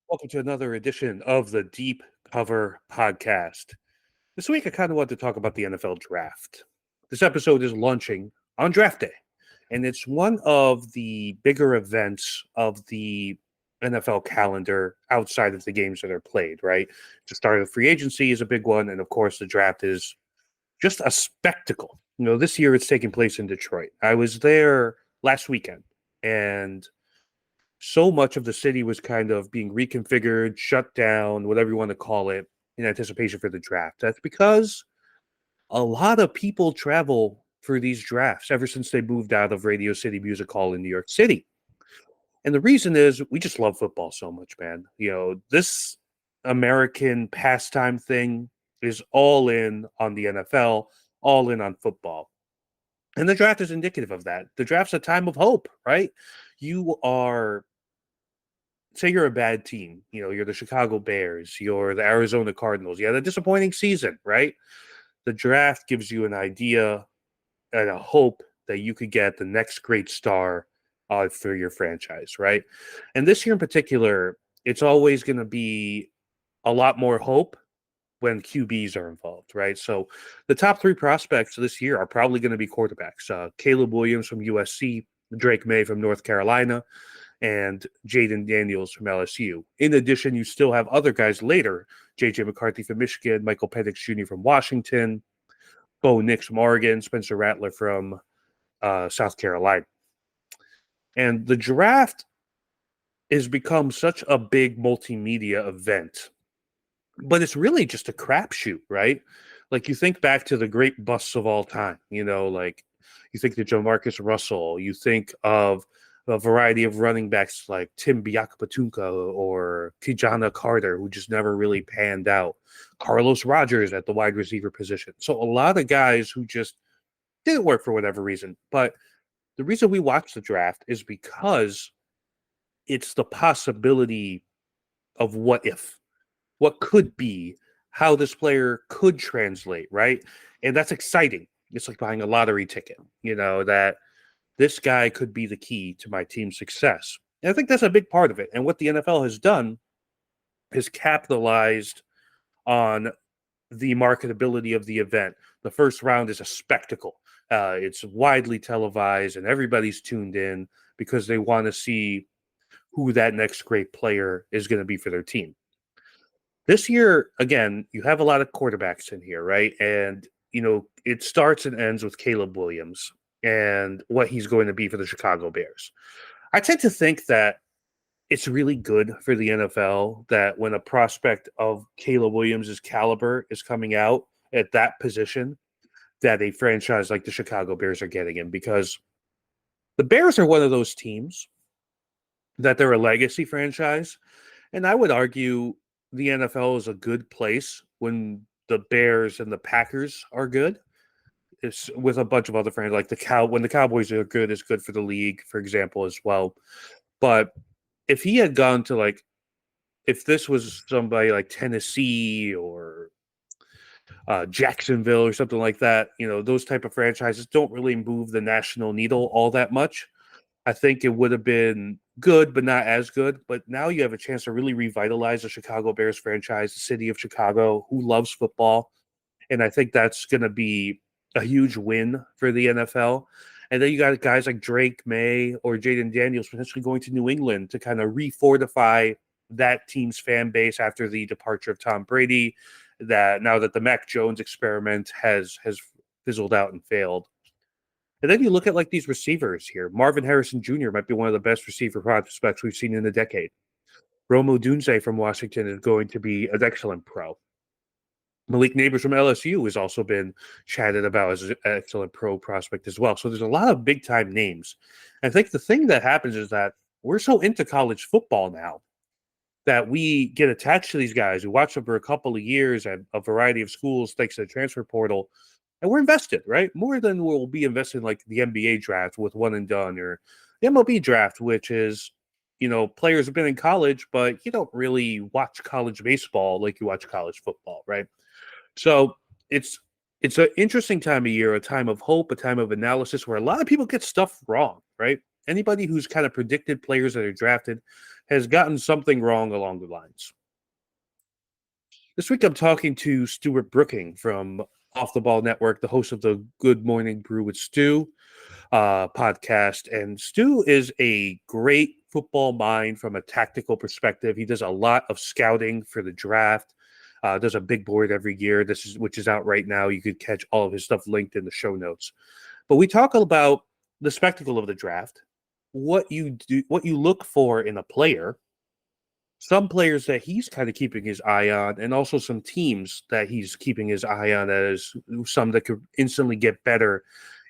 Welcome to another edition of the Deep Cover Podcast. This week, I kind of want to talk about the NFL draft. This episode is launching on draft day, and it's one of the bigger events of the NFL calendar outside of the games that are played, right? The start of free agency is a big one, and of course, the draft is just a spectacle. This year it's taking place in Detroit. I was there last weekend, and so much of the city was kind of being reconfigured, shut down, whatever you want to call it, in anticipation for the draft. That's because a lot of people travel for these drafts ever since they moved out of Radio City Music Hall in New York City. And the reason is we just love football so much, man. This American pastime thing is all in on the NFL, all in on football. And the draft is indicative of that. The draft's a time of hope, right? You are say you're a bad team, you're the Chicago Bears, you're the Arizona Cardinals, you had a disappointing season, right? The draft gives you an idea and a hope that you could get the next great star for your franchise, right? And this year in particular, it's always going to be a lot more hope when QBs are involved, right? So the top three prospects this year are probably going to be quarterbacks. Caleb Williams from USC, Drake May from North Carolina, and Jaden Daniels from LSU. In addition, you still have other guys later, J.J. McCarthy from Michigan, Michael Penix Jr. from Washington, Bo Nix from Oregon, Spencer Rattler from South Carolina. And the draft has become such a big multimedia event, but it's really just a crapshoot, right? Like you think back to the great busts of all time, like you think of Jamarcus Russell, you think of a variety of running backs like Tim Biakapatunka or Kijana Carter, who just never really panned out. Carlos Rogers at the wide receiver position. So a lot of guys who just didn't work for whatever reason. But the reason we watch the draft is because it's the possibility of what if, what could be, how this player could translate, right? And that's exciting. It's like buying a lottery ticket, that this guy could be the key to my team's success. And I think that's a big part of it. And what the NFL has done is capitalized on the marketability of the event. The first round is a spectacle. It's widely televised and everybody's tuned in because they want to see who that next great player is going to be for their team. This year, again, you have a lot of quarterbacks in here, right? And, it starts and ends with Caleb Williams and what he's going to be for the Chicago Bears. I tend to think that it's really good for the NFL that when a prospect of Caleb Williams' caliber is coming out at that position, that a franchise like the Chicago Bears are getting him, because the Bears are one of those teams that they're a legacy franchise. And I would argue the NFL is a good place when the Bears and the Packers are good. It's with a bunch of other friends, like when the Cowboys are good, it's good for the league, for example, as well. But if he had gone to if this was somebody like Tennessee or Jacksonville or something like that, those type of franchises don't really move the national needle all that much. I think it would have been good, but not as good. But now you have a chance to really revitalize the Chicago Bears franchise, the city of Chicago, who loves football. And I think that's going to be a huge win for the NFL. And then you got guys like Drake May or Jaden Daniels potentially going to New England to kind of refortify that team's fan base after the departure of Tom Brady, that now that the Mac Jones experiment has fizzled out and failed. And then you look at these receivers here. Marvin Harrison Jr. might be one of the best receiver prospects we've seen in a decade. Rome Odunze from Washington is going to be an excellent pro. Malik Neighbors from LSU has also been chatted about as an excellent pro prospect as well. So there's a lot of big-time names. And I think the thing that happens is that we're so into college football now that we get attached to these guys. We watch them for a couple of years at a variety of schools thanks to the transfer portal. And we're invested, right? More than we'll be invested in the NBA draft with one and done, or the MLB draft, which is, players have been in college, but you don't really watch college baseball like you watch college football, right? So it's an interesting time of year, a time of hope, a time of analysis where a lot of people get stuff wrong, right? Anybody who's kind of predicted players that are drafted has gotten something wrong along the lines. This week, I'm talking to Stewart Brooking from Off the Ball Network, the host of the Good Morning Brew with Stu podcast. And Stu is a great football mind from a tactical perspective. He does a lot of scouting for the draft. Does a big board every year. Which is out right now. You could catch all of his stuff linked in the show notes. But we talk about the spectacle of the draft, what you do, what you look for in a player, some players that he's kind of keeping his eye on, and also some teams that he's keeping his eye on as some that could instantly get better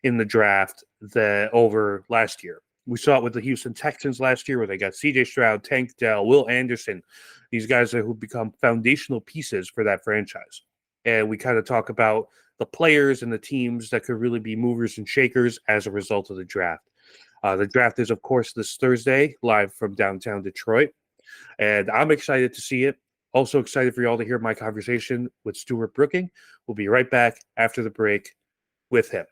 in the draft that over last year. We saw it with the Houston Texans last year where they got C.J. Stroud, Tank Dell, Will Anderson, these guys who become foundational pieces for that franchise. And we kind of talk about the players and the teams that could really be movers and shakers as a result of the draft. The draft is, of course, this Thursday, live from downtown Detroit. And I'm excited to see it. Also excited for you all to hear my conversation with Stewart Brooking. We'll be right back after the break with him.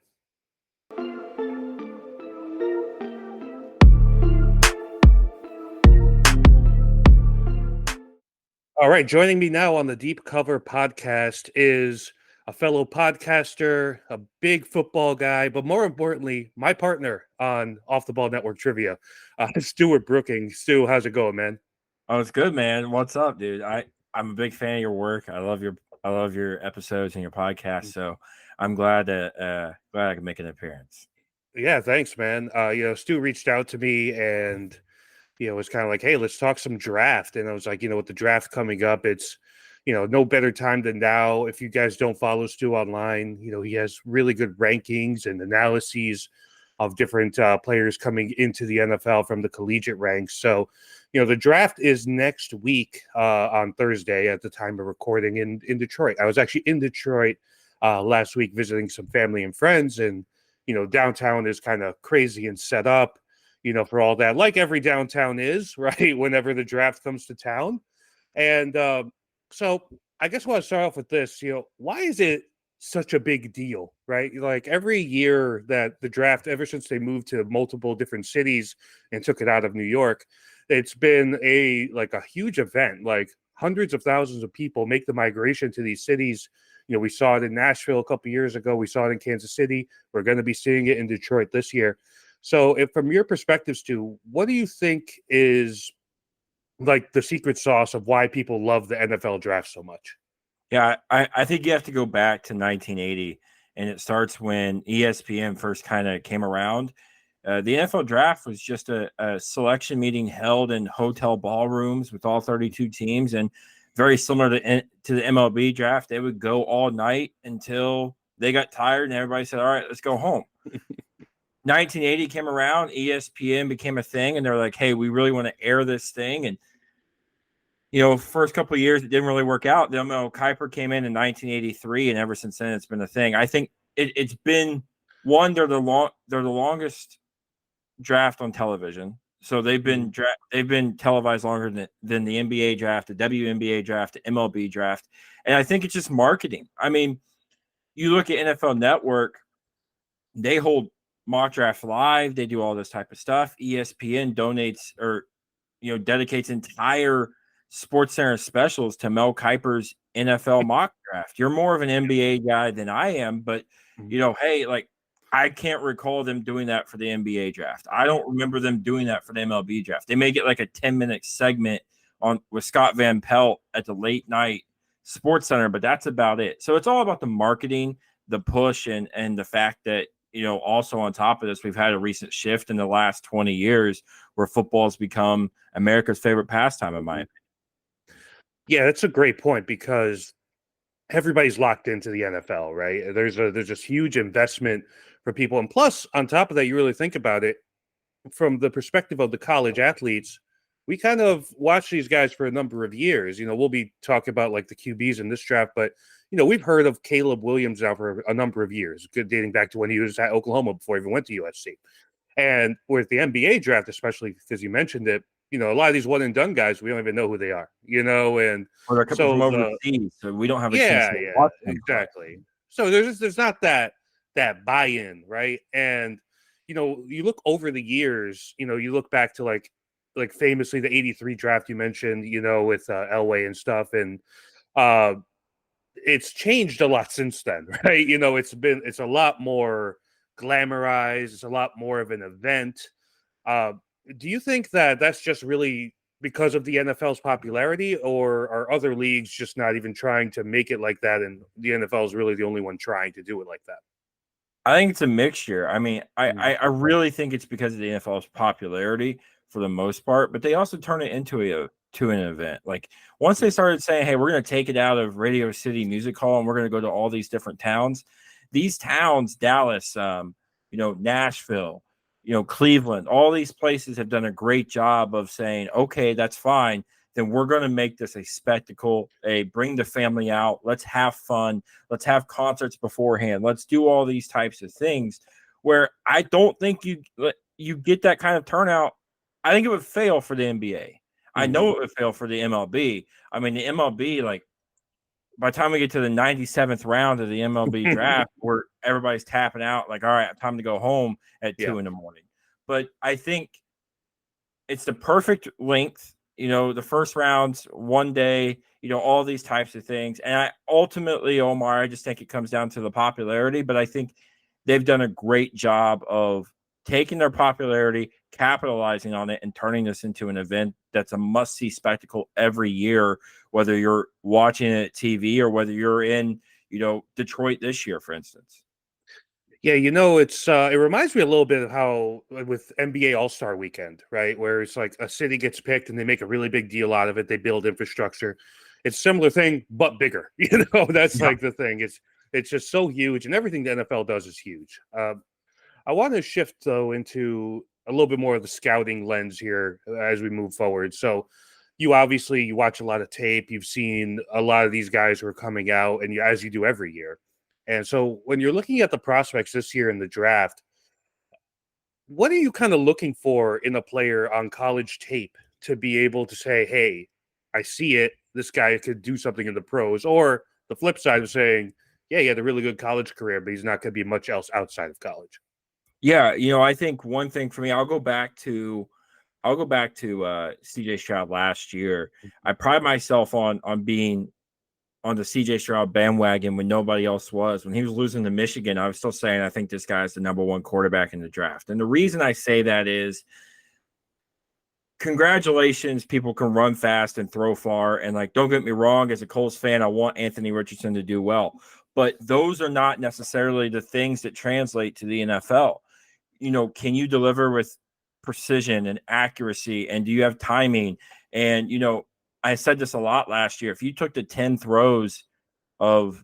All right, joining me now on the Deep Cover podcast is a fellow podcaster, a big football guy, but more importantly, my partner on Off the Ball Network Trivia, Stewart Brooking. Stu, how's it going, man? Oh, it's good, man. What's up, dude? I'm a big fan of your work. I love your episodes and your podcast. So I'm glad I can make an appearance. Yeah, thanks, man. Stu reached out to me and it was kind of like, hey, let's talk some draft. And I was like, with the draft coming up, it's, no better time than now. If you guys don't follow Stu online, he has really good rankings and analyses of different players coming into the NFL from the collegiate ranks. So, the draft is next week on Thursday at the time of recording in Detroit. I was actually in Detroit last week visiting some family and friends, and, downtown is kind of crazy and set up, for all that, like every downtown is, right, whenever the draft comes to town. And so I guess I want to start off with this, why is it such a big deal, right? Like every year that the draft, ever since they moved to multiple different cities and took it out of New York, it's been a huge event. Like hundreds of thousands of people make the migration to these cities. We saw it in Nashville a couple years ago. We saw it in Kansas City. We're going to be seeing it in Detroit this year. So if from your perspective, Stu, what do you think is like the secret sauce of why people love the NFL draft so much? Yeah, I think you have to go back to 1980, and it starts when ESPN first kind of came around. The NFL draft was just a selection meeting held in hotel ballrooms with all 32 teams, and very similar to the MLB draft. They would go all night until they got tired, and everybody said, all right, let's go home. 1980 came around, ESPN became a thing, and they're like, hey, we really want to air this thing. And, first couple of years, it didn't really work out. Then Kuiper came in 1983, and ever since then, it's been a thing. I think it's been one, they're the longest draft on television. So they've been televised longer than the NBA draft, the WNBA draft, the MLB draft. And I think it's just marketing. I mean, you look at NFL Network, they hold mock draft live. They do all this type of stuff. ESPN donates or, dedicates entire Sports Center specials to Mel Kiper's NFL mock draft. You're more of an NBA guy than I am, but, hey, like I can't recall them doing that for the NBA draft. I don't remember them doing that for the MLB draft. They may get like a 10-minute segment with Scott Van Pelt at the late night Sports Center, but that's about it. So it's all about the marketing, the push, and the fact that, also on top of this, we've had a recent shift in the last 20 years where football has become America's favorite pastime, in my opinion. Yeah, that's a great point because everybody's locked into the NFL, right? There's this huge investment for people. And plus, on top of that, you really think about it from the perspective of the college athletes, we kind of watch these guys for a number of years. We'll be talking about like the QBs in this draft, but we've heard of Caleb Williams now for a number of years, dating back to when he was at Oklahoma before he even went to USC. And with the NBA draft, especially because you mentioned it, a lot of these one and done guys, we don't even know who they are, and or they're coming from overseas, so we don't have a chance to watch them. Exactly. So there's not that buy-in, right? And you look over the years, you look back to like like famously the '83 draft you mentioned, with Elway and stuff, and uh, it's changed a lot since then, right? It's a lot more glamorized. It's a lot more of an event. Uh, do you think that that's just really because of the NFL's popularity, or are other leagues just not even trying to make it like that, and the NFL is really the only one trying to do it like that? I think it's a mixture. I mean, Mm. I really think it's because of the NFL's popularity for the most part, but they also turn it into an event. Like once they started saying, "Hey, we're going to take it out of Radio City Music Hall and we're going to go to all these different towns," these towns, Dallas, Nashville, Cleveland, all these places have done a great job of saying, "Okay, that's fine. Then we're going to make this a spectacle. Bring the family out. Let's have fun. Let's have concerts beforehand. Let's do all these types of things." Where I don't think you get that kind of turnout. I think it would fail for the NBA. I know it would fail for the MLB. I mean, the MLB, like by the time we get to the 97th round of the MLB draft, where everybody's tapping out, like, all right, time to go home at Yeah. 2 a.m. But I think it's the perfect length. The first round's one day, all these types of things. And ultimately, Omar, I just think it comes down to the popularity, but I think they've done a great job of taking their popularity, capitalizing on it, and turning this into an event that's a must-see spectacle every year, whether you're watching it at TV or whether you're in, Detroit this year, for instance. Yeah, it reminds me a little bit of how with NBA All-Star Weekend, right? Where it's like a city gets picked and they make a really big deal out of it. They build infrastructure. It's a similar thing, but bigger. That's Yeah. like the thing. It's just so huge, and everything the NFL does is huge. I want to shift though into a little bit more of the scouting lens here as we move forward. So, you watch a lot of tape. You've seen a lot of these guys who are coming out, and as you do every year. And so, when you're looking at the prospects this year in the draft, what are you kind of looking for in a player on college tape to be able to say, "Hey, I see it. This guy could do something in the pros," or the flip side of saying, "Yeah, he had a really good college career, but he's not going to be much else outside of college." Yeah, I think one thing for me, I'll go back to CJ Stroud last year. I pride myself on being on the CJ Stroud bandwagon when nobody else was. When he was losing to Michigan, I was still saying I think this guy's the number one quarterback in the draft. And the reason I say that is congratulations, people can run fast and throw far. And like, don't get me wrong, as a Colts fan, I want Anthony Richardson to do well. But those are not necessarily the things that translate to the NFL. Can you deliver with precision and accuracy? And do you have timing? And, I said this a lot last year. If you took the 10 best throws of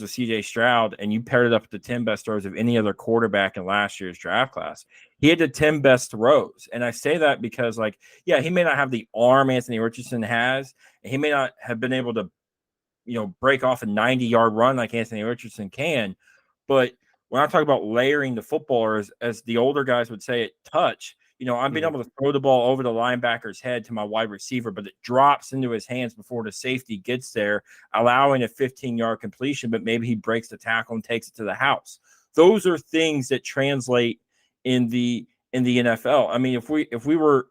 CJ Stroud and you paired it up with the 10 best throws of any other quarterback in last year's draft class, he had the 10 best throws. And I say that because, like, yeah, he may not have the arm Anthony Richardson has, and he may not have been able to, break off a 90-yard run like Anthony Richardson can. But when I talk about layering the football, or as the older guys would say, it touch, I'm being able to throw the ball over the linebacker's head to my wide receiver, but it drops into his hands before the safety gets there, allowing a 15-yard completion, but maybe he breaks the tackle and takes it to the house. Those are things that translate in the NFL. I mean, if we were,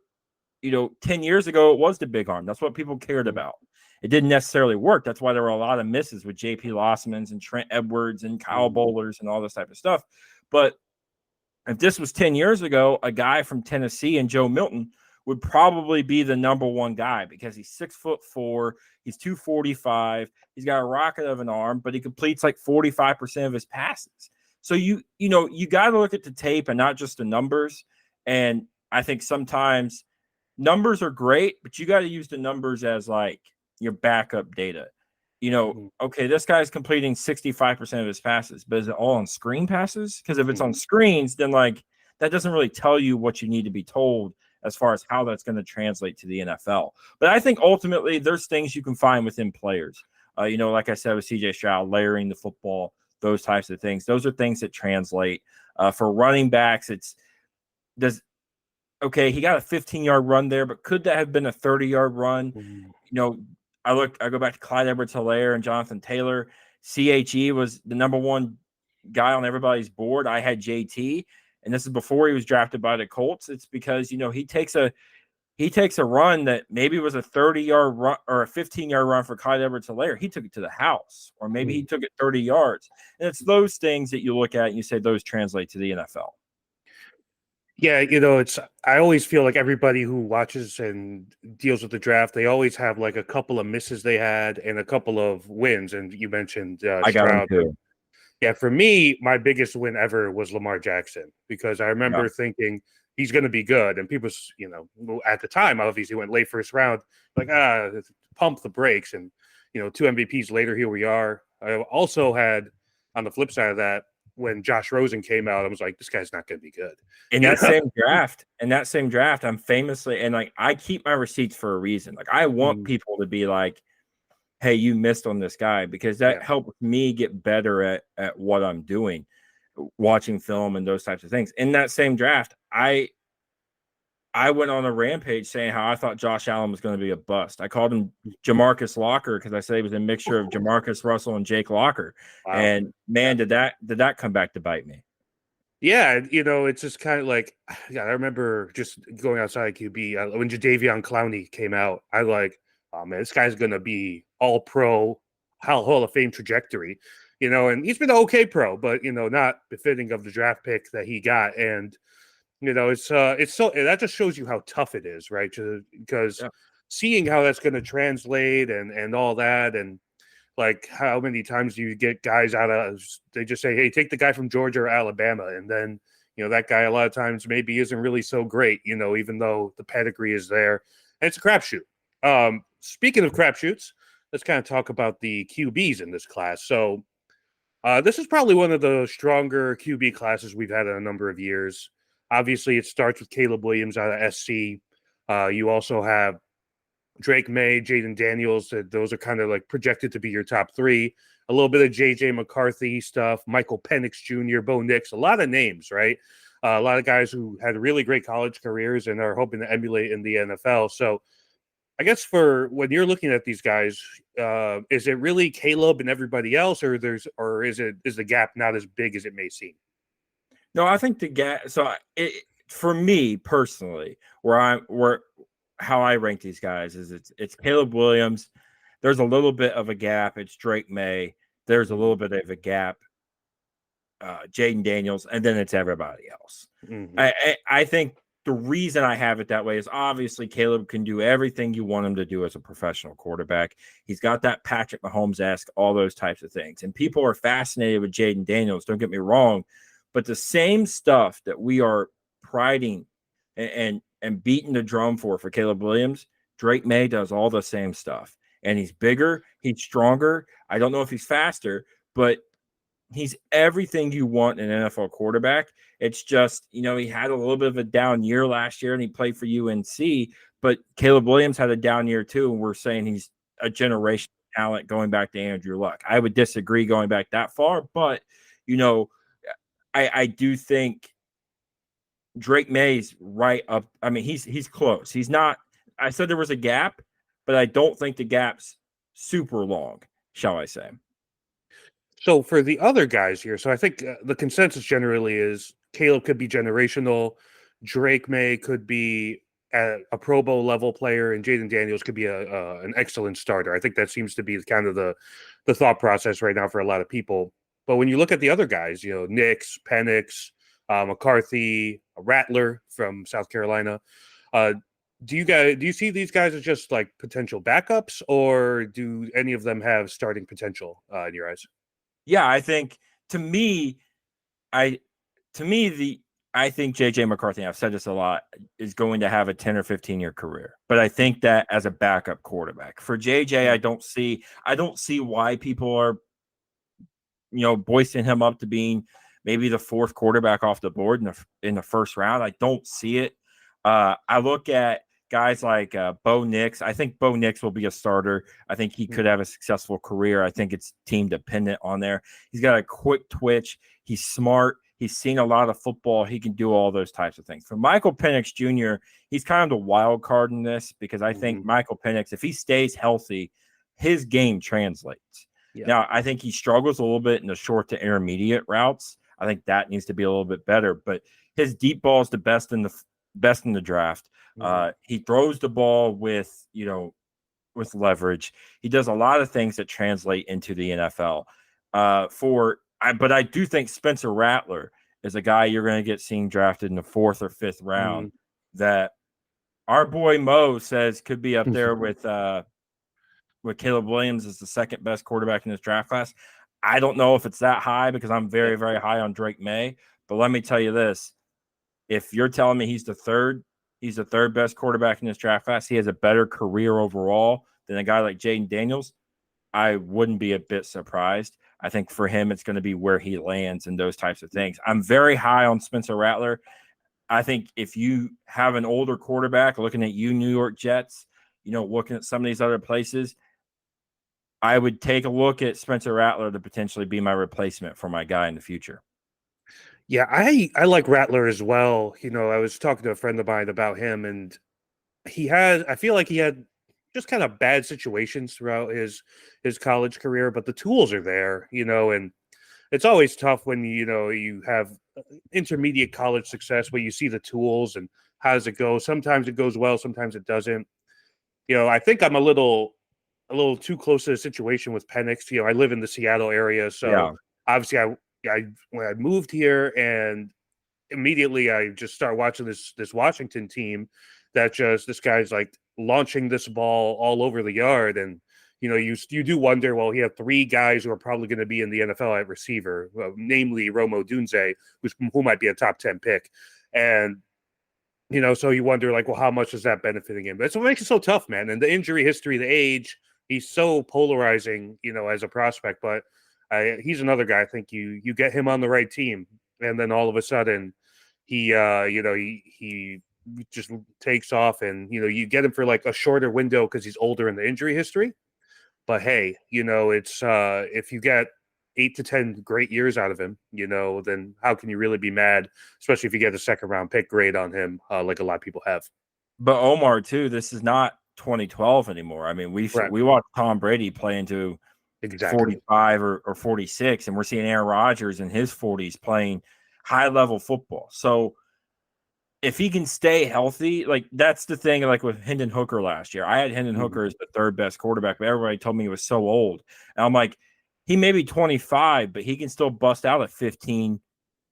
10 years ago, it was the big arm. That's what people cared about. It didn't necessarily work. That's why there were a lot of misses with J.P. Lossmans and Trent Edwards and Kyle Bowlers and all this type of stuff. But if this was 10 years ago, a guy from Tennessee and Joe Milton would probably be the number one guy because he's 6'4", he's 245, he's got a rocket of an arm, but he completes like 45% of his passes. So you got to look at the tape and not just the numbers. And I think sometimes numbers are great, but you got to use the numbers as like your backup data. Okay, this guy's completing 65% of his passes, but is it all on screen passes? Because if it's on screens, then like that doesn't really tell you what you need to be told as far as how that's going to translate to the NFL. But I think ultimately there's things you can find within players. Like I said with CJ Stroud, layering the football, those types of things. Those are things that translate. For running backs, he got a 15-yard run there, but could that have been a 30-yard run? I go back to Clyde Edwards-Helaire and Jonathan Taylor. CHE was the number one guy on everybody's board. I had JT. and this is before he was drafted by the Colts, it's because, he takes a run that maybe was a 30-yard run or a 15-yard run for Clyde Edwards-Helaire. He took it to the house, or maybe he took it 30 yards. And it's those things that you look at and you say those translate to the NFL. Yeah, I always feel like everybody who watches and deals with the draft, they always have like a couple of misses they had and a couple of wins. And you mentioned I got them Stroud. too. Yeah, for me, my biggest win ever was Lamar Jackson, because I remember thinking he's going to be good. And people, at the time, obviously went late first round, like, pump the brakes. And, 2 MVPs later, here we are. I also had, on the flip side of that, when Josh Rosen came out, I was like, this guy's not going to be good. In that same draft, I'm famously, and like, I keep my receipts for a reason. Like, I want people to be like, hey, you missed on this guy, because that helped me get better at what I'm doing, watching film and those types of things. In that same draft, I went on a rampage saying how I thought Josh Allen was going to be a bust. I called him Jamarcus Locker because I said he was a mixture of Jamarcus Russell and Jake Locker. Wow. And man, did that come back to bite me. Yeah, it's just kind of like, I remember just going outside QB when Jadeveon Clowney came out. I like, oh man, this guy's gonna be all pro, Hall of Fame trajectory, and he's been an okay pro, but not befitting of the draft pick that he got. And it's so, that just shows you how tough it is, right? Because seeing how that's going to translate and all that, and like how many times do you get guys they just say, hey, take the guy from Georgia or Alabama, and then that guy a lot of times maybe isn't really so great, even though the pedigree is there, and it's a crapshoot. Speaking of crapshoots, let's kind of talk about the QBs in this class. So this is probably one of the stronger QB classes we've had in a number of years. Obviously, it starts with Caleb Williams out of SC. You also have Drake May, Jaden Daniels. Those are kind of like projected to be your top 3. A little bit of J.J. McCarthy stuff, Michael Penix Jr., Bo Nix, a lot of names, right? A lot of guys who had really great college careers and are hoping to emulate in the NFL. So I guess for when you're looking at these guys, is it really Caleb and everybody else, or is the gap not as big as it may seem? No, I think the gap. So for me personally, how I rank these guys is it's Caleb Williams. There's a little bit of a gap. It's Drake May. There's a little bit of a gap. Jaden Daniels, and then it's everybody else. Mm-hmm. I think the reason I have it that way is obviously Caleb can do everything you want him to do as a professional quarterback. He's got that Patrick Mahomes-esque, all those types of things. And people are fascinated with Jaden Daniels, don't get me wrong, but the same stuff that we are priding and beating the drum for Caleb Williams, Drake May does all the same stuff. And he's bigger, he's stronger. I don't know if he's faster, but he's everything you want in an NFL quarterback. It's just, he had a little bit of a down year last year and he played for UNC, but Caleb Williams had a down year too. And we're saying he's a generational talent going back to Andrew Luck. I would disagree going back that far, but, I do think Drake May's right up. I mean, he's close. He's not, I said there was a gap, but I don't think the gap's super long, shall I say. So for the other guys here, so I think the consensus generally is Caleb could be generational, Drake May could be a Pro Bowl level player, and Jaden Daniels could be an excellent starter. I think that seems to be kind of the thought process right now for a lot of people. But when you look at the other guys, Nix, Penix, McCarthy, Rattler from South Carolina, do you see these guys as just like potential backups, or do any of them have starting potential in your eyes? Yeah, I think to me, I think JJ McCarthy, I've said this a lot, is going to have a 10 or 15-year career. But I think that as a backup quarterback for JJ, I don't see why people are, boisting him up to being maybe the 4th quarterback off the board in the first round. I don't see it. I look at guys like Bo Nix. I think Bo Nix will be a starter. I think he could have a successful career. I think it's team dependent on there. He's got a quick twitch. He's smart. He's seen a lot of football. He can do all those types of things. For Michael Penix Jr., he's kind of the wild card in this because I think Michael Penix, if he stays healthy, his game translates. Yeah. Now, I think he struggles a little bit in the short to intermediate routes. I think that needs to be a little bit better. But his deep ball is the best in the draft. He throws the ball with with leverage. He does a lot of things that translate into the NFL. But I do think Spencer Rattler is a guy you're going to get seen drafted in the 4th or 5th round that our boy Mo says could be up there with Caleb Williams as the 2nd best quarterback in this draft class. I don't know if it's that high because I'm very, very high on Drake May. But let me tell you this. If you're telling me he's the 3rd best quarterback in this draft class, he has a better career overall than a guy like Jaden Daniels, I wouldn't be a bit surprised. I think for him, it's going to be where he lands and those types of things. I'm very high on Spencer Rattler. I think if you have an older quarterback looking at New York Jets, looking at some of these other places, I would take a look at Spencer Rattler to potentially be my replacement for my guy in the future. Yeah, I like Rattler as well. I was talking to a friend of mine about him, and I feel like he had just kind of bad situations throughout his college career, but the tools are there, and it's always tough when you have intermediate college success where you see the tools and how does it go. Sometimes it goes well, sometimes it doesn't. I think I'm a little too close to the situation with Penix. I live in the Seattle area, so obviously I when I moved here and immediately I just start watching this Washington team that just this guy's like launching this ball all over the yard, and you do wonder, well, he had 3 guys who are probably going to be in the NFL at receiver, namely Romo Dunze, who might be a top 10 pick, and so you wonder, like, well, how much is that benefiting him? That's what makes it so tough, man. And the injury history, the age, he's so polarizing, as a prospect. But he's another guy. I think you get him on the right team, and then all of a sudden, he just takes off, and you get him for like a shorter window because he's older in the injury history. But hey, it's if you get 8 to 10 great years out of him, then how can you really be mad, especially if you get a 2nd round pick grade on him, like a lot of people have. But Omar, too, this is not 2012 anymore. I mean, we watched Tom Brady play into 45 or 46, and we're seeing Aaron Rodgers in his 40s playing high-level football. So if he can stay healthy, like that's the thing, like with Hendon Hooker last year. I had Hendon Hooker as the 3rd best quarterback, but everybody told me he was so old. And I'm like, he may be 25, but he can still bust out a 15,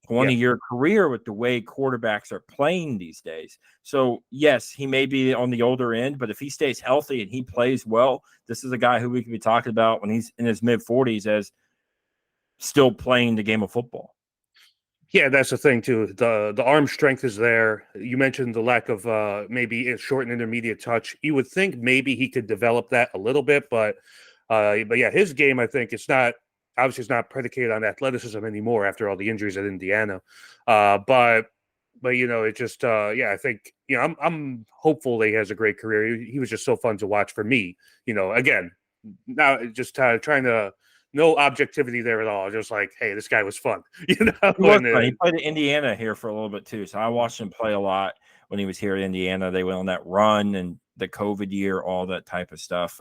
20-year career with the way quarterbacks are playing these days. So, yes, he may be on the older end, but if he stays healthy and he plays well, this is a guy who we could be talking about when he's in his mid-40s as still playing the game of football. Yeah, that's the thing, too. The arm strength is there. You mentioned the lack of maybe a short and intermediate touch. You would think maybe he could develop that a little bit, but yeah, his game, I think, it's not predicated on athleticism anymore after all the injuries at Indiana. But it just I think I'm hopeful that he has a great career. He was just so fun to watch for me. Again, now just trying to no objectivity there at all. Just like, hey, this guy was fun. He played at Indiana here for a little bit too, so I watched him play a lot when he was here at Indiana. They went on that run and the COVID year, all that type of stuff.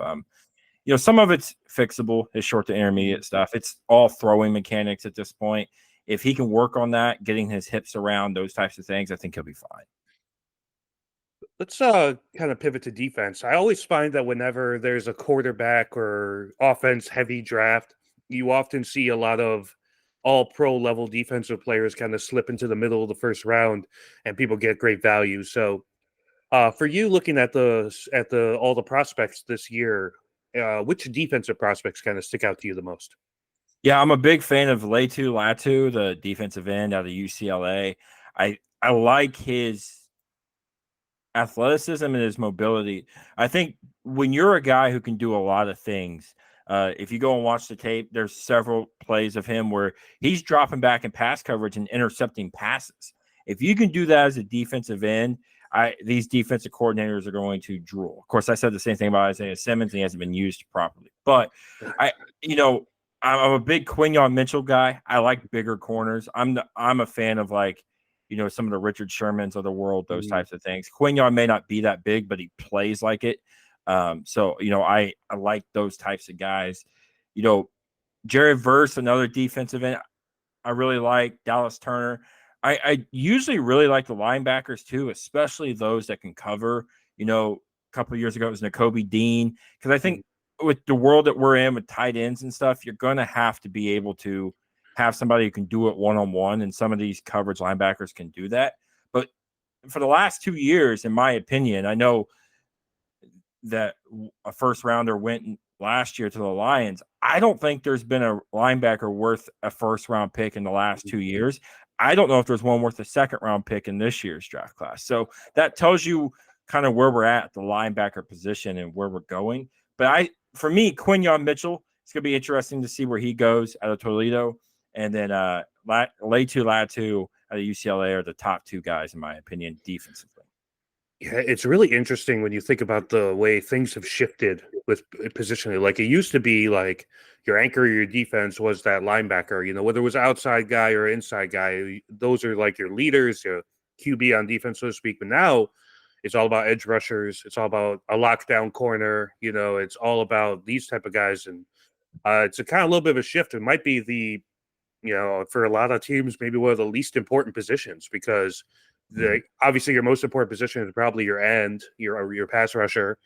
Some of it's fixable, his short to intermediate stuff. It's all throwing mechanics at this point. If he can work on that, getting his hips around, those types of things, I think he'll be fine. Let's kind of pivot to defense. I always find that whenever there's a quarterback or offense heavy draft, you often see a lot of all pro level defensive players kind of slip into the middle of the 1st round and people get great value. So for you looking at all the prospects this year, which defensive prospects kind of stick out to you the most? Yeah, I'm a big fan of Latu Latu, the defensive end out of UCLA. I like his athleticism and his mobility. I think when you're a guy who can do a lot of things, if you go and watch the tape, there's several plays of him where he's dropping back in pass coverage and intercepting passes. If you can do that as a defensive end, these defensive coordinators are going to drool. Of course, I said the same thing about Isaiah Simmons, and he hasn't been used properly. But I'm a big Quinyon Mitchell guy. I like bigger corners. I'm a fan of some of the Richard Shermans of the world, those types of things. Quinyon may not be that big, but he plays like it. I like those types of guys. Jared Verse, another defensive end, I really like. Dallas Turner. I usually really like the linebackers too, especially those that can cover. A couple of years ago it was Nakobe Dean, because I think with the world that we're in with tight ends and stuff, you're going to have to be able to have somebody who can do it one-on-one, and some of these coverage linebackers can do that. But for the last 2 years, in my opinion, I know that a first rounder went last year to the Lions. I don't think there's been a linebacker worth a first round pick in the last 2 years. I don't know if there's one worth a second round pick in this year's draft class. So that tells you kind of where we're at the linebacker position and where we're going. But for me, Quinyon Mitchell, it's going to be interesting to see where he goes out of Toledo. And then Latu Latu out of UCLA are the top two guys, in my opinion, defensively. Yeah, it's really interesting when you think about the way things have shifted with positioning. Like, it used to be like your anchor, your defense was that linebacker, whether it was outside guy or inside guy, those are like your leaders, your QB on defense, so to speak. But now it's all about edge rushers. It's all about a lockdown corner. It's all about these type of guys. And it's a kind of little bit of a shift. It might be for a lot of teams, maybe one of the least important positions, because obviously your most important position is probably your end, your pass rusher,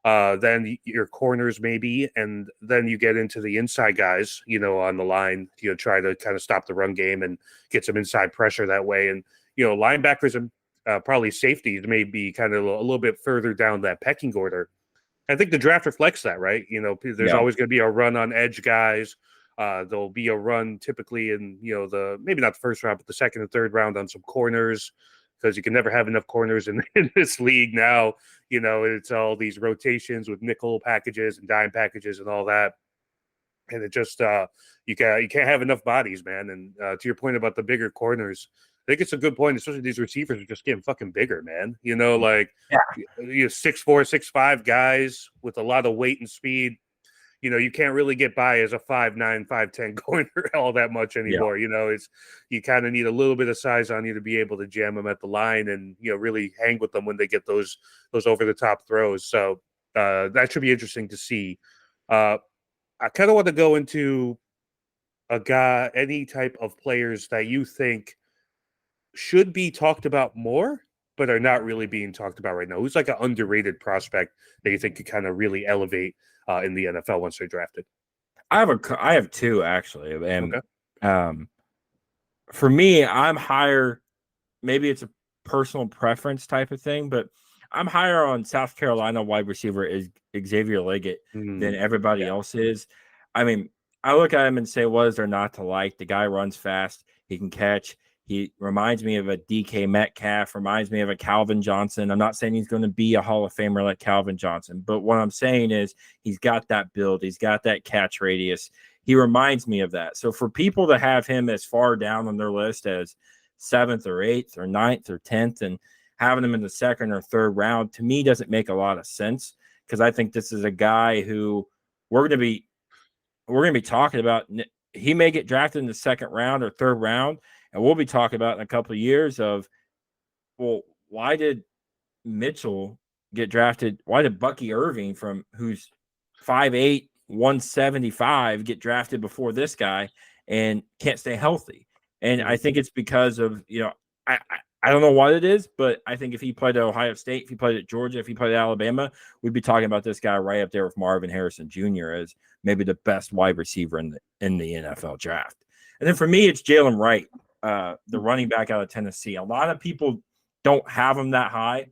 then your corners maybe, and then you get into the inside guys, on the line, try to kind of stop the run game and get some inside pressure that way. And linebackers and probably safeties may be kind of a little bit further down that pecking order. I think the draft reflects that, right? There's always going to be a run on edge guys. There'll be a run typically in maybe not the first round, but the second and third round on some corners, because you can never have enough corners in this league now. It's all these rotations with nickel packages and dime packages and all that. And it just you can't have enough bodies, man. And to your point about the bigger corners, I think it's a good point, especially these receivers are just getting fucking bigger, man. 6'4", 6'5" guys with a lot of weight and speed. You can't really get by as a 5'9", 5'10" corner all that much anymore. Yeah. You kind of need a little bit of size on you to be able to jam them at the line and, really hang with them when they get those over the top throws. So that should be interesting to see. I kind of want to go into any type of players that you think should be talked about more, but are not really being talked about right now. Who's like an underrated prospect that you think could kind of really elevate in the NFL once they're drafted? I have two actually, and okay. For me, I'm higher. Maybe it's a personal preference type of thing, but I'm higher on South Carolina wide receiver is Xavier Leggett than everybody else is. I mean, I look at him and say, what is there not to like? The guy runs fast. He can catch. He reminds me of a DK Metcalf, reminds me of a Calvin Johnson. I'm not saying he's going to be a Hall of Famer like Calvin Johnson, but what I'm saying is he's got that build. He's got that catch radius. He reminds me of that. So for people to have him as far down on their list as 7th or 8th or 9th or 10th and having him in the 2nd or 3rd round, to me, doesn't make a lot of sense, because I think this is a guy who we're going to be talking about. He may get drafted in the 2nd round or 3rd round, and we'll be talking about in a couple of years of, well, why did Mitchell get drafted? Why did Bucky Irving, who's 5'8", 175, get drafted before this guy and can't stay healthy? And I think it's because of, I don't know what it is, but I think if he played at Ohio State, if he played at Georgia, if he played at Alabama, we'd be talking about this guy right up there with Marvin Harrison Jr. as maybe the best wide receiver in the NFL draft. And then for me, it's Jalen Wright, the running back out of Tennessee. A lot of people don't have him that high.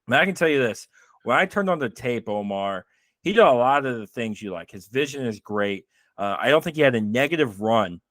But I can tell you this. When I turned on the tape, Omar, he did a lot of the things you like. His vision is great. I don't think he had a negative run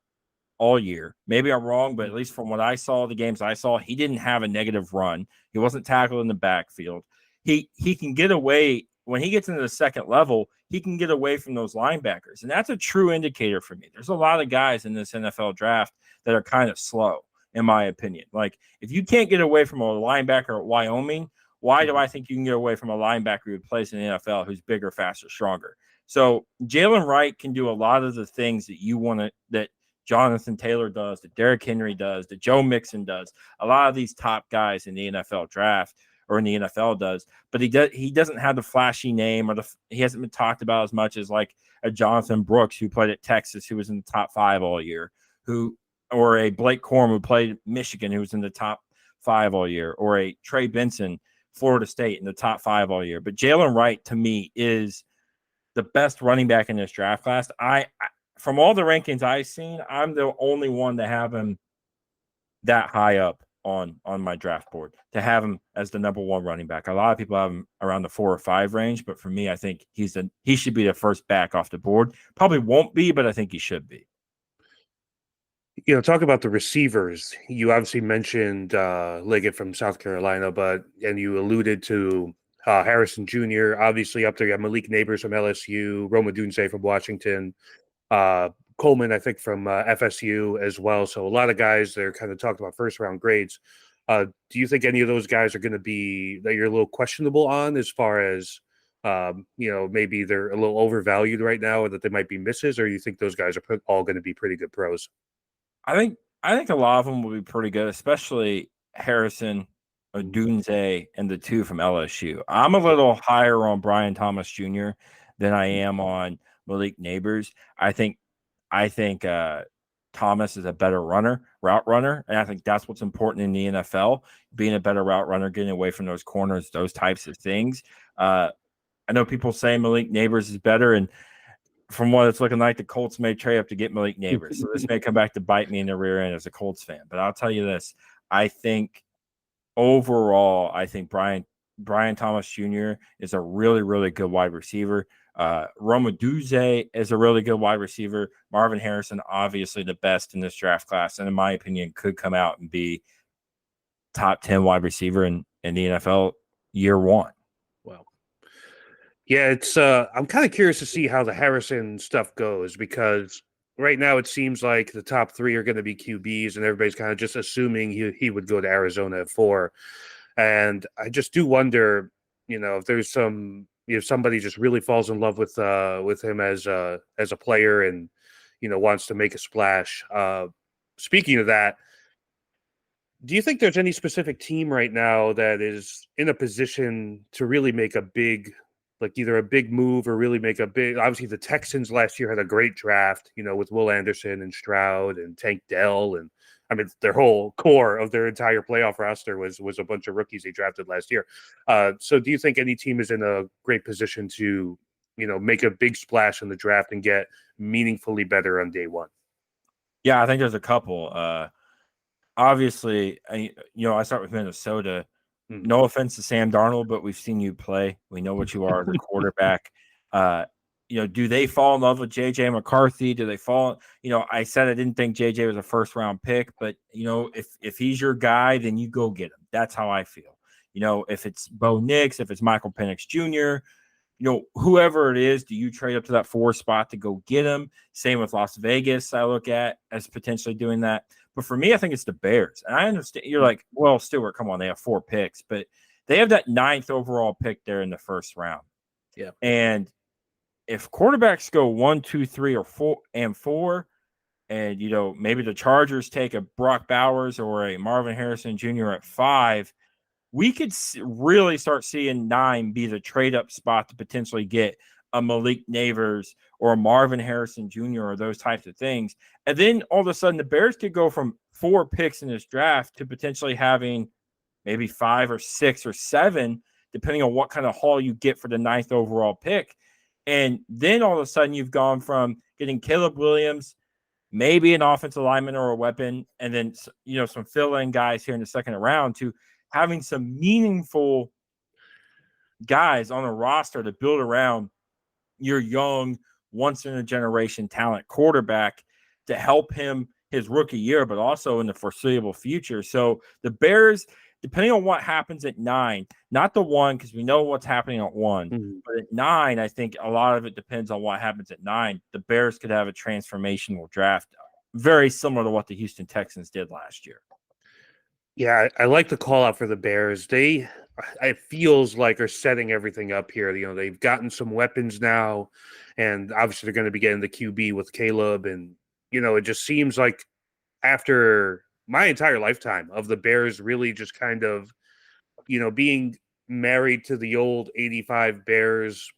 all year. Maybe I'm wrong, but at least from what I saw, the games I saw, he didn't have a negative run. He wasn't tackled in the backfield. He can get away when he gets into the 2nd level. He can get away from those linebackers, and that's a true indicator for me. There's a lot of guys in this NFL draft that are kind of slow, in my opinion. Like, if you can't get away from a linebacker at Wyoming, why do I think you can get away from a linebacker who plays in the NFL who's bigger, faster, stronger? So Jalen Wright can do a lot of the things that you want to, that Jonathan Taylor does, that Derrick Henry does, that Joe Mixon does. A lot of these top guys in the NFL draft or in the NFL does, but he doesn't have the flashy name, or he hasn't been talked about as much as like a Jonathan Brooks, who played at Texas, who was in the top 5 all year, who or a Blake Corum who played Michigan, who was in the top 5 all year, or a Trey Benson, Florida State, in the top 5 all year. But Jalen Wright, to me, is the best running back in this draft class. From all the rankings I've seen, I'm the only one to have him that high up on my draft board, to have him as the number 1 running back. A lot of people have him around the 4 or 5 range, but for me, I think he should be the first back off the board. Probably won't be, but I think he should be. Talk about the receivers. You obviously mentioned Liggett from South Carolina, and you alluded to Harrison Jr. Obviously up there, you have Malik Neighbors from LSU, Roma Dunze from Washington, Coleman, I think, from FSU as well. So a lot of guys that are kind of talked about first round grades. Do you think any of those guys are going to be that you're a little questionable on as far as maybe they're a little overvalued right now, or that they might be misses, or you think those guys are all going to be pretty good pros? I think a lot of them will be pretty good, especially Harrison, Odunze, and the 2 from LSU. I'm a little higher on Brian Thomas Jr. than I am on Malik Neighbors. I think Thomas is a better route runner, and I think that's what's important in the NFL, being a better route runner, getting away from those corners, those types of things. I know people say Malik Neighbors is better, and from what it's looking like, the Colts may trade up to get Malik Neighbors. So this may come back to bite me in the rear end as a Colts fan. But I'll tell you this. I think overall, Brian Thomas Jr. is a really, really good wide receiver. Roma Dunze is a really good wide receiver. Marvin Harrison, obviously the best in this draft class, and in my opinion, could come out and be top 10 wide receiver in the NFL year 1. Well, yeah, it's I'm kind of curious to see how the Harrison stuff goes, because right now it seems like the top 3 are going to be QBs, and everybody's kind of just assuming he would go to Arizona at 4. And I just do wonder, if there's somebody just really falls in love with him as a player and wants to make a splash. Speaking of that, do you think there's any specific team right now that is in a position to really make a big, like either a big move or really make a big? Obviously, the Texans last year had a great draft, with Will Anderson and Stroud and Tank Dell, and I mean their whole core of their entire playoff roster was a bunch of rookies they drafted last year. So, do you think any team is in a great position to, make a big splash in the draft and get meaningfully better on day 1? Yeah, I think there's a couple. Obviously, I start with Minnesota. No offense to Sam Darnold, but we've seen you play. We know what you are as a quarterback. Do they fall in love with JJ McCarthy? Do they fall? I said I didn't think JJ was a first round pick, but if he's your guy, then you go get him. That's how I feel. If it's Bo Nix, if it's Michael Penix Jr., whoever it is, do you trade up to that 4 spot to go get him? Same with Las Vegas, I look at as potentially doing that. But for me, I think it's the Bears. And I understand you're like, well, Stewart, come on, they have 4 picks, but they have that 9th overall pick there in the first round. Yeah. And if quarterbacks go 1, 2, 3, or 4, and maybe the Chargers take a Brock Bowers or a Marvin Harrison Jr. at 5, we could really start seeing 9 be the trade up spot to potentially get a Malik Neighbors or a Marvin Harrison Jr. or those types of things. And then all of a sudden the Bears could go from 4 picks in this draft to potentially having maybe 5 or 6 or 7, depending on what kind of haul you get for the 9th overall pick. And then all of a sudden you've gone from getting Caleb Williams, maybe an offensive lineman or a weapon, and then some fill-in guys here in the second round, to having some meaningful guys on a roster to build around your young, once-in-a-generation talent quarterback to help him his rookie year, but also in the foreseeable future. So the Bears, depending on what happens at 9, not the 1, because we know what's happening at 1, but at 9, I think a lot of it depends on what happens at 9. The Bears could have a transformational draft, very similar to what the Houston Texans did last year. Yeah, I like the call out for the Bears. It feels like are setting everything up here. They've gotten some weapons now, and obviously they're going to be getting the QB with Caleb. And, it just seems like after my entire lifetime of the Bears really just kind of, being married to the old 85 Bears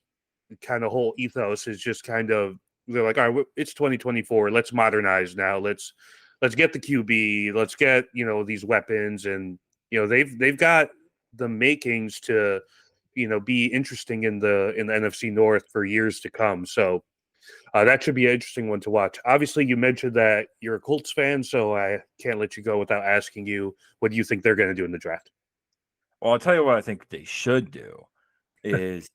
kind of whole ethos is just kind of, they're like, all right, it's 2024. Let's modernize now. Let's let's get the QB, let's get, these weapons, and they've got the makings to, be interesting in the NFC North for years to come. So that should be an interesting one to watch. Obviously, you mentioned that you're a Colts fan, so I can't let you go without asking you, what do you think they're going to do in the draft? Well, I'll tell you what I think they should do is,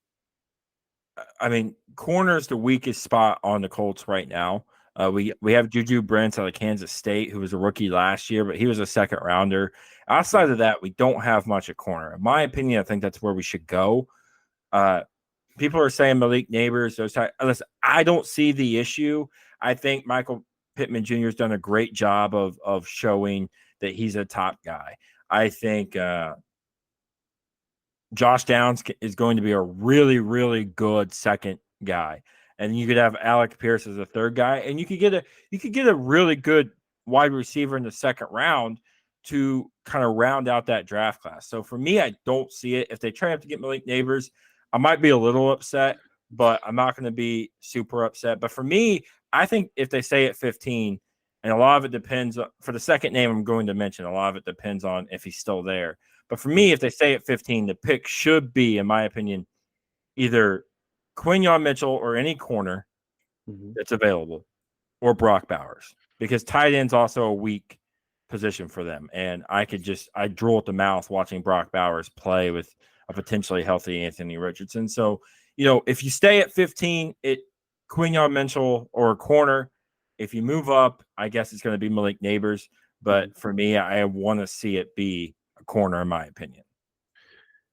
I mean, corner is the weakest spot on the Colts right now. We have Juju Brents out of Kansas State, who was a rookie last year, but he was a second rounder. Outside of that, we don't have much at corner. In my opinion, I think that's where we should go. People are saying Malik Neighbors, those types. Listen, I don't see the issue. I think Michael Pittman Jr. has done a great job of showing that he's a top guy. I think Josh Downs is going to be a really, really good second guy, and you could have Alec Pierce as a third guy, and you could get a really good wide receiver in the second round to kind of round out that draft class. So for me, I don't see it. If they try to get Malik Neighbors, I might be a little upset, but I'm not going to be super upset. But for me, I think if they stay at 15, and a lot of it depends for the second name I'm going to mention, a lot of it depends on if he's still there. But for me, if they stay at 15, the pick should be, in my opinion, either Quinyon Mitchell or any corner that's available, or Brock Bowers, because tight end's also a weak position for them. And I drool at the mouth watching Brock Bowers play with a potentially healthy Anthony Richardson. So, if you stay at 15, Quinyon Mitchell or a corner. If you move up, I guess it's going to be Malik Neighbors. But for me, I want to see it be a corner, in my opinion.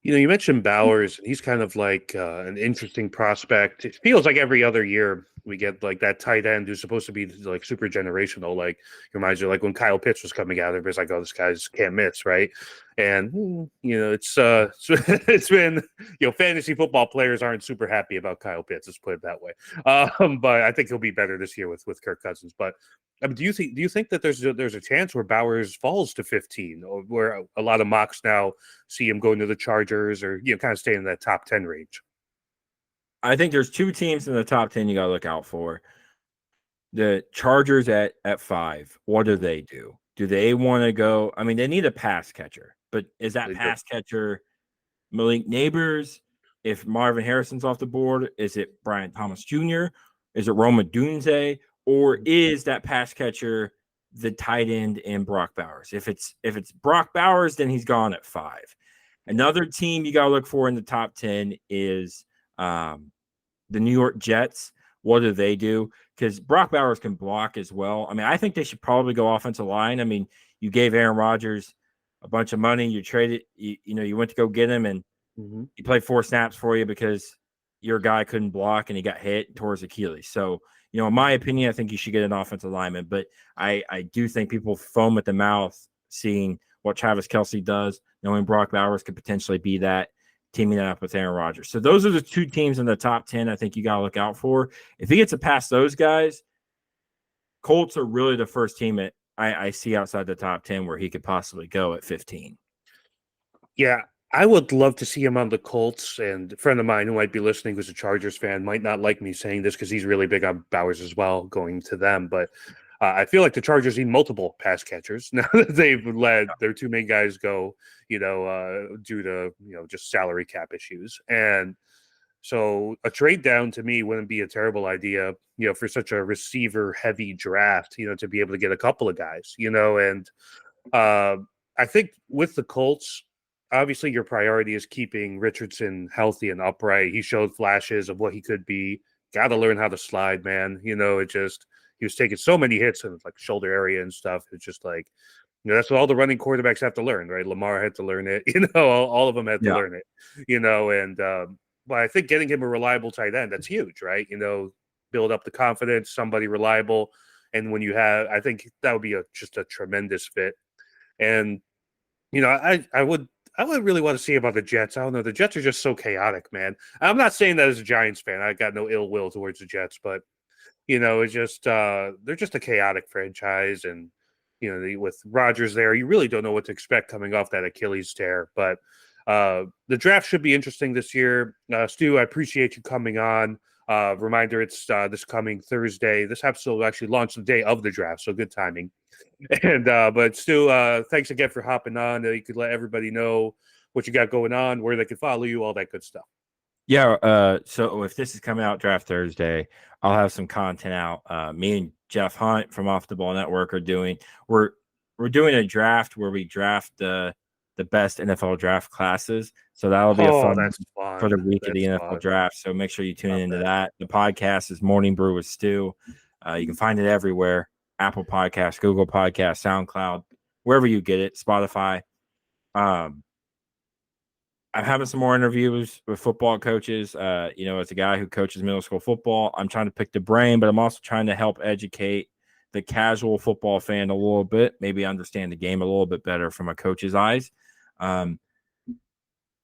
You mentioned Bowers, and he's kind of like an interesting prospect. It feels like every other year we get like that tight end who's supposed to be like super generational. Like, reminds you like when Kyle Pitts was coming out, everybody's like, "Oh, this guy's can't miss," right? And it's it's been fantasy football players aren't super happy about Kyle Pitts. Let's put it that way. But I think he'll be better this year with Kirk Cousins. But I mean, do you think that there's a chance where Bowers falls to 15, or where a lot of mocks now see him going to the Chargers, or kind of staying in that top 10 range? I think there's two teams in the top 10 you got to look out for. The Chargers at 5. What do they do? Do they want to go? I mean, they need a pass catcher, but is that pass catcher Malik Neighbors? If Marvin Harrison's off the board, is it Brian Thomas Jr.? Is it Roma Dunze? Or is that pass catcher the tight end in Brock Bowers? If it's Brock Bowers, then he's gone at 5. Another team you got to look for in the top 10 is the New York Jets. What do they do? Because Brock Bowers can block as well. I mean, I think they should probably go offensive line. I mean, you gave Aaron Rodgers a bunch of money. You traded, you went to go get him, and he played 4 snaps for you because your guy couldn't block and he got hit and tore his Achilles. So, in my opinion, I think you should get an offensive lineman. But I do think people foam at the mouth seeing what Travis Kelce does, knowing Brock Bowers could potentially be that, teaming that up with Aaron Rodgers. So those are the two teams in the top 10 I think you got to look out for. If he gets to pass those guys, Colts are really the first team I see outside the top 10 where he could possibly go at 15. Yeah, I would love to see him on the Colts. And a friend of mine who might be listening, who's a Chargers fan, might not like me saying this because he's really big on Bowers as well, going to them. But I feel like the Chargers need multiple pass catchers now that they've let their 2 main guys go, due to, just salary cap issues. And so a trade down to me wouldn't be a terrible idea, for such a receiver heavy draft, to be able to get a couple of guys, and I think with the Colts, obviously your priority is keeping Richardson healthy and upright. He showed flashes of what he could be. Got to learn how to slide, man. He was taking so many hits in like shoulder area and stuff. It's just like, that's what all the running quarterbacks have to learn, right? Lamar had to learn it, all of them had to learn it, but I think getting him a reliable tight end, that's huge, right? Build up the confidence, somebody reliable. And when you have, I think that would be just a tremendous fit. And, I would really want to see about the Jets. I don't know. The Jets are just so chaotic, man. I'm not saying that as a Giants fan. I got no ill will towards the Jets, but it's just they're just a chaotic franchise, and with Rodgers there, you really don't know what to expect coming off that Achilles tear. But the draft should be interesting this year. Stu, I appreciate you coming on. Reminder, it's this coming Thursday. This episode will actually launch the day of the draft, so good timing. And but Stu, thanks again for hopping on. You could let everybody know what you got going on, where they can follow you, all that good stuff. Yeah. So if this is coming out Draft Thursday, I'll have some content out. Me and Jeff Hunt from Off the Ball Network are doing. We're doing a draft where we draft the best NFL draft classes. So that'll be a fun for the week of the NFL draft. So make sure you tune into that. The podcast is Morning Brew with Stu. You can find it everywhere: Apple Podcasts, Google Podcasts, SoundCloud, wherever you get it, Spotify. I'm having some more interviews with football coaches. As a guy who coaches middle school football, I'm trying to pick the brain, but I'm also trying to help educate the casual football fan a little bit, maybe understand the game a little bit better from a coach's eyes.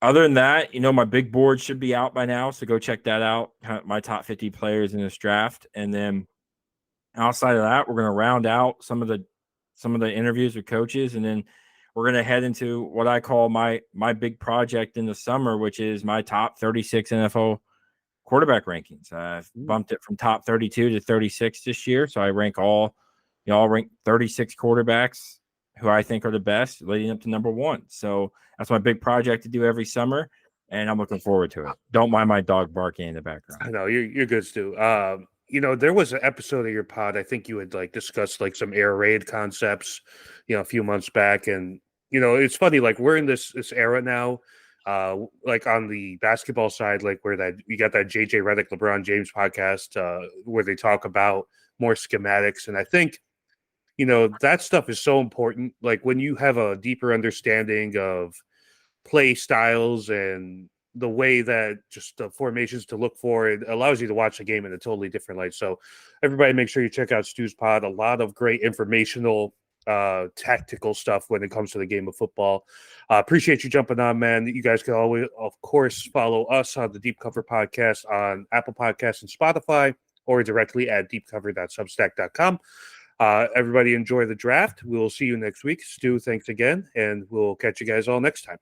Other than that, my big board should be out by now, so go check that out. My top 50 players in this draft, and then outside of that, we're going to round out some of the interviews with coaches, and then we're going to head into what I call my big project in the summer, which is my top 36 NFL quarterback rankings. I've bumped it from top 32 to 36 this year. So I rank I'll rank 36 quarterbacks who I think are the best leading up to number one. So that's my big project to do every summer, and I'm looking forward to it. Don't mind my dog barking in the background. I know you're good, Stu. There was an episode of your pod. I think you had discussed some air raid concepts, a few months back. And, it's funny, we're in this era now, on the basketball side, where you got that JJ Redick, LeBron James podcast, where they talk about more schematics. And I think, that stuff is so important. When you have a deeper understanding of play styles and the way that just the formations to look for, it allows you to watch the game in a totally different light. So everybody make sure you check out Stu's pod. A lot of great informational, tactical stuff when it comes to the game of football. Appreciate you jumping on, man. You guys can always, of course, follow us on the Deep Cover podcast on Apple Podcasts and Spotify, or directly at deepcover.substack.com. Everybody enjoy the draft. We'll see you next week. Stu, thanks again, and we'll catch you guys all next time.